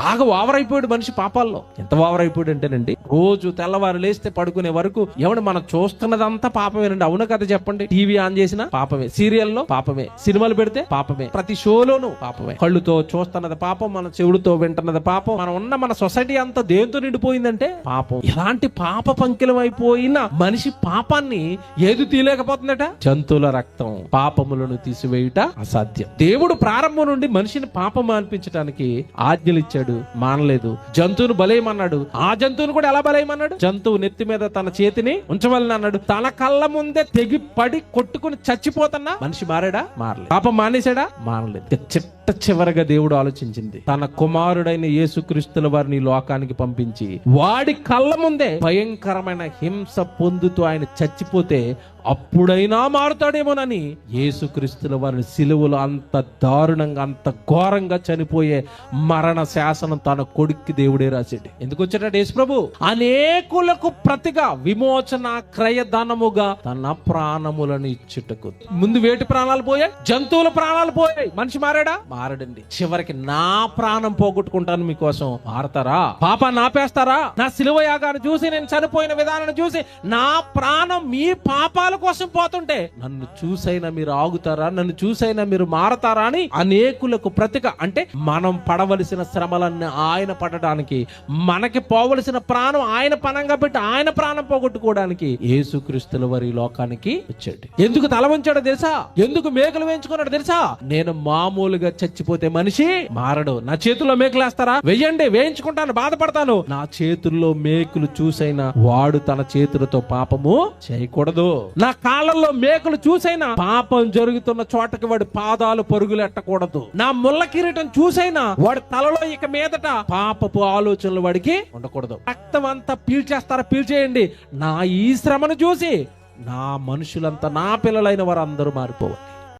బాగా ఓవర్ అయిపోయాడు మనిషి పాపాల్లో. ఎంత ఓవర్ అయిపోయాడు అంటేనండి, రోజు తెల్లవారు లేస్తే పడుకునే వరకు ఏమంటే మనం చూస్తున్నదంతా పాపమేనండి. అవునా కదా చెప్పండి? టీవీ ఆన్ చేసినా పాపమే, సీరియల్లో పాపమే, సినిమాలు పెడితే పాపమే, ప్రతి షోలోనూ పాపమే. కళ్ళుతో చూస్తున్నది పాపం, మన చెవుడుతో వింటున్నది పాపం. మనం ఉన్న మన సొసైటీ అంతా దేంతో నిండిపోయిందంటే పాపం. ఇలాంటి పాప పంకిలం అయిపోయిన మనిషి పాపాన్ని ఏది తీయలేకపోతుందట? జంతువుల రక్తం పాపములను తీసివేయుట అసాధ్యం. దేవుడు ప్రారంభం నుండి మనిషిని పాపం అనిపించడానికి ఆజ్ఞలు ఇచ్చాడు, మానలేదు. జంతువును బలేయమన్నాడు, ఆ జంతువును కూడా ఎలా బలేయమన్నాడు? జంతువు నెత్తి మీద తన చేతిని ఉంచవలని అన్నాడు. తన కళ్ళ ముందే తెగి పడి కొట్టుకుని చచ్చిపోతున్నా మనిషి మారాడా? మారలేదు. పాపం మానేశాడా? మానలేదు. చిట్ట చివరగా దేవుడు ఆలోచించింది, తన కుమారుడైన యేసుక్రీస్తుల వారిని లోకానికి పంపించి వాడి కళ్ళ ముందే భయంకరమైన హింస పొందుతూ ఆయన చచ్చిపోతే అప్పుడైనా మారుతాడేమోనని యేసుక్రీస్తుల వారిని సిలువలో అంత దారుణంగా అంత ఘోరంగా చనిపోయే మరణ శాసనం తన కొడుక్కి దేవుడే రాశాడు. ఎందుకు వచ్చాడు యేసు ప్రభు? అనేకులకు ప్రతిగా విమోచన క్రయధనముగా తన ప్రాణములను ఇచ్చుటకు. ముందు వేటి ప్రాణాలు పోయాయి? జంతువుల ప్రాణాలు పోయాయి. మనిషి మారాడా? మారడండి. చివరికి నా ప్రాణం పోగొట్టుకుంటాను మీకోసం. మారతారా? పాపాన్ని ఆపేస్తారా? నా సిలువ యాగాన్ని చూసి, నేను చనిపోయిన విధానాన్ని చూసి నా ప్రాణం మీ పాపాల కోసం పోతుంటే నన్ను చూసైనా మీరు ఆగుతారా? నన్ను చూసైనా మీరు మారతారా అని అనేకులకు ప్రతిగా, అంటే మనం పడవలసిన శ్రమలన్నీ ఆయన పడడానికి, మనకి పోవలసిన ప్రాణం ఆయన పనంగా పెట్టి ఆయన ప్రాణం పోగొట్టుకోవడానికి యేసుక్రీస్తుల వారి లోకానికి వచ్చాడు. ఎందుకు తల వంచాడో తెలుసా? ఎందుకు మేకలు వేయించుకున్నాడు తెలుసా? నేను మామూలుగా చచ్చిపోతే మనిషి మారడు. నా చేతుల్లో మేకలు వేస్తారా? వెయ్యండి, వేయించుకుంటాను, బాధపడతాను. నా చేతుల్లో మేకులు చూసైనా వాడు తన చేతులతో పాపము చేయకూడదు. నా కాళ్ళల్లో మేకలు చూసైనా పాపం జరుగుతున్న చోటకి వాడి పాదాలు పరుగులు ఎట్టకూడదు. నా ముళ్ళ కిరీటం చూసైనా వాడి తలలో ఇక మీదట పాపపు ఆలోచనలు వాడికి ఉండకూడదు. రక్తం అంతా పీల్చేస్తారా? పీల్చేయండి. నా ఈ శ్రమను చూసి నా మనుషులంతా, నా పిల్లలైన వారు అందరూ మారిపోవాలి.